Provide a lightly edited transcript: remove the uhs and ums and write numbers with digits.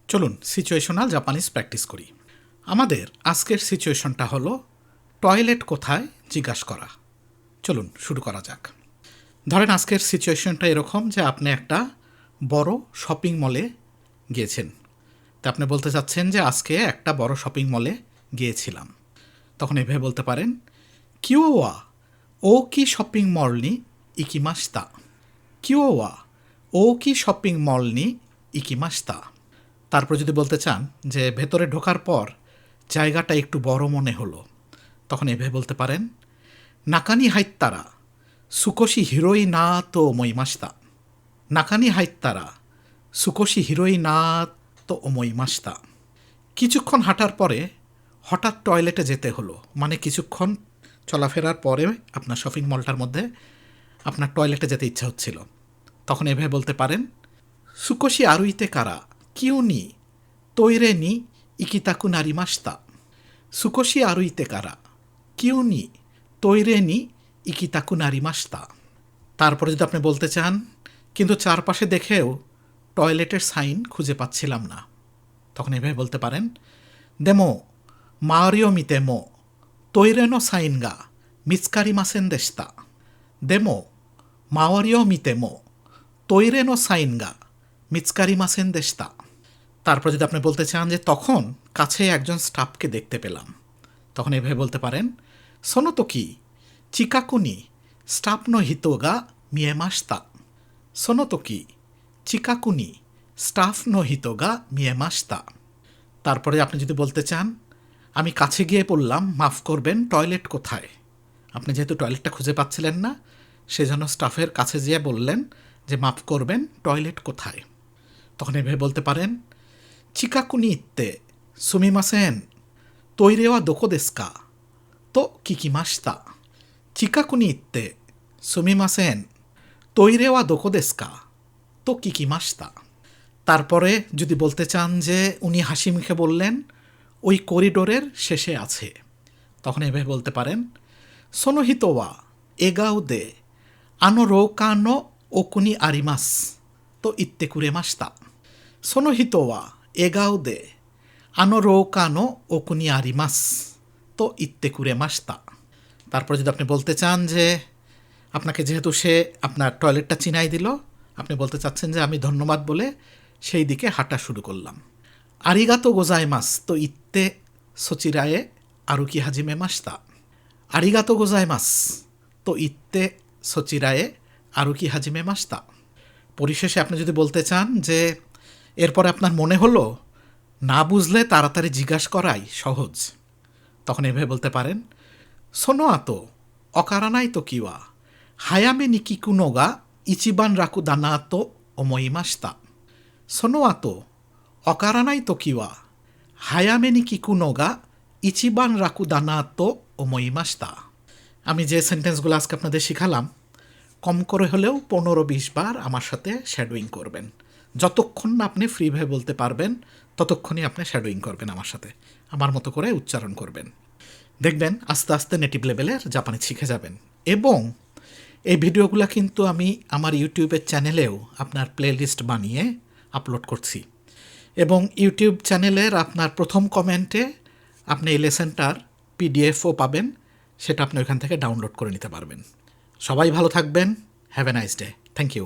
চলুন situational Japanese practice করি। আমাদের আজকের সিচুয়েশনটা হলো টয়লেট কোথায় জিজ্ঞাসা করা। চলুন শুরু করা যাক। ধরেন আজকের সিচুয়েশনটা এরকম যে আপনি একটা বড় শপিং মলে গিয়েছেন। তা আপনি বলতে চাচ্ছেন যে আজকে একটা বড় শপিং মলে গিয়েছিলাম। তখন এভাবে বলতে পারেন, কিওয়া ও কি শপিং মল নি ইকিমাশিতা। কিওয়া ও কি শপিং মল নি ইকিমাশিতা। তারপর যদি বলতে চান যে ভেতরে ঢোকার পর জায়গাটা একটু বড় মনে হলো, তখন এভাবে বলতে পারেন, নাকানি হাইত্তারা সুকোশি হিরোই না তো ওমোইমাশিতা। নাকানি হাইত্তারা সুকোশি হিরোই না তো ওমোইমাশিতা। কিছুক্ষণ হাঁটার পরে হঠাৎ টয়লেটে যেতে হলো, মানে কিছুক্ষণ চলাফেরার পরে আপনার শপিং মলটার মধ্যে আপনার টয়লেটে যেতে ইচ্ছা হচ্ছিল। তখন এভাবে বলতে পারেন, সুকোশি আরুইতে কারা কিউ নি তৈরে নি ইকিতাকু নারিমাশিতা। সুকোশি আরুইতে কারা কিউ নি তৈরে নি ইকিতাকু নারিমাশিতা। তারপরে যদি আপনি বলতে চান, কিন্তু চারপাশে দেখেও টয়লেটের সাইন খুঁজে পাচ্ছিলাম না, তখন এভাবে বলতে পারেন, দেমো মাওরিও মিতেমো তৈরে নো সাইন গা মিৎকারিমাসেন দেশিতা। দেমো মাওরিও মিতেমো তৈরে নো সাইন গা মিৎকারিমাসেন দেশিতা। তারপর যদি আপনি বলতে চান যে তখন কাছে একজন স্টাফকে দেখতে পেলাম, তখন এভাবে বলতে পারেন, সোনো তো কি চিকাকুনি স্টাফ নো হিতো গা মিয়েমাশিতা। সোনো তো কি চিকাকুনি স্টাফ নো হিতো গা মিয়েমাশিতা। তারপরে আপনি যদি বলতে চান, আমি কাছে গিয়ে বললাম, মাফ করবেন টয়লেট কোথায়। আপনি যেহেতু টয়লেটটা খুঁজে পাচ্ছিলেন না, সেজন্য স্টাফের কাছে যেয়ে বললেন যে মাফ করবেন টয়লেট কোথায়। তখন এভাবে বলতে পারেন, চিকাকুনি ইত্তে সুমিমাসেন তৈরে ওয়া দোকো দেসু কা তো কিকিমাশিতা। চিকাকুনি ইত্তে সুমিমাসেন তৈরে ওয়া দোকো দেসু কা তো কিকিমাশিতা। তারপরে যদি বলতে চান যে উনি হাসি মুখে বললেন, ওই করিডোরের শেষে আছে, তখন এভাবে বলতে পারেন, সোনো হিতো ওয়া এগাও দে আনো রৌকা নো ওকুনি আরিমাস তো ইত্তে কুরেমাশিতা। সোনো হিতো ওয়া এগাও দে আনো রৌকা নো ওকুনি আরিমাস তো ইত্তে কুরেমাশিতা। তারপর যদি আপনি বলতে চান যে আপনাকে যেহেতু সে আপনার টয়লেটটা চিনাই দিল, আপনি বলতে চাচ্ছেন যে আমি ধন্যবাদ বলে সেই দিকে হাঁটা শুরু করলাম। আরিগাতো গোজাইমাস তো ইত্তে সোচিরায়ে আরুকি হাজিমেমাশিতা। আরিগাতো গোজাইমাস তো ইত্তে সোচিরায়ে আরুকি হাজিমেমাশিতা। পরিশেষে আপনি যদি বলতে চান যে এরপরে আপনার মনে হলো না বুঝলে তাড়াতাড়ি জিজ্ঞাসা করাই সহজ, তখন এভাবে বলতে পারেন, সোনো আতো অকারানাই তো কিওয়া হায়ামে নি কিকুনো গা ইচিবান রাকু দানা তো ওমোইমাশিতা। সোনো আতো অকারানাই তো কিওয়া হায়ামে নি কিকুনো গা ইচিবান রাকু দানা তো ওমোইমাশিতা। আমি যে সেন্টেন্সগুলো আজকে আপনাদের শিখালাম, কম করে হলেও 15-20 বার আমার সাথে শ্যাডোয়িং করবেন। যতক্ষণ না আপনি ফ্রিভাবে বলতে পারবেন, ততক্ষণই আপনি শ্যাডোয়িং করবেন আমার সাথে, আমার মতো করে উচ্চারণ করবেন। দেখবেন আস্তে আস্তে নেটিভ লেভেলের জাপানি শিখে যাবেন। এবং এই ভিডিওগুলো কিন্তু আমি আমার ইউটিউবের চ্যানেলেও আপনার প্লেলিস্ট বানিয়ে আপলোড করছি, এবং ইউটিউব চ্যানেলের আপনার প্রথম কমেন্টে আপনি এই লেসনটার পিডিএফও পাবেন, সেটা আপনি ওইখান থেকে ডাউনলোড করে নিতে পারবেন। সবাই ভালো থাকবেন। Have a nice day. Thank you.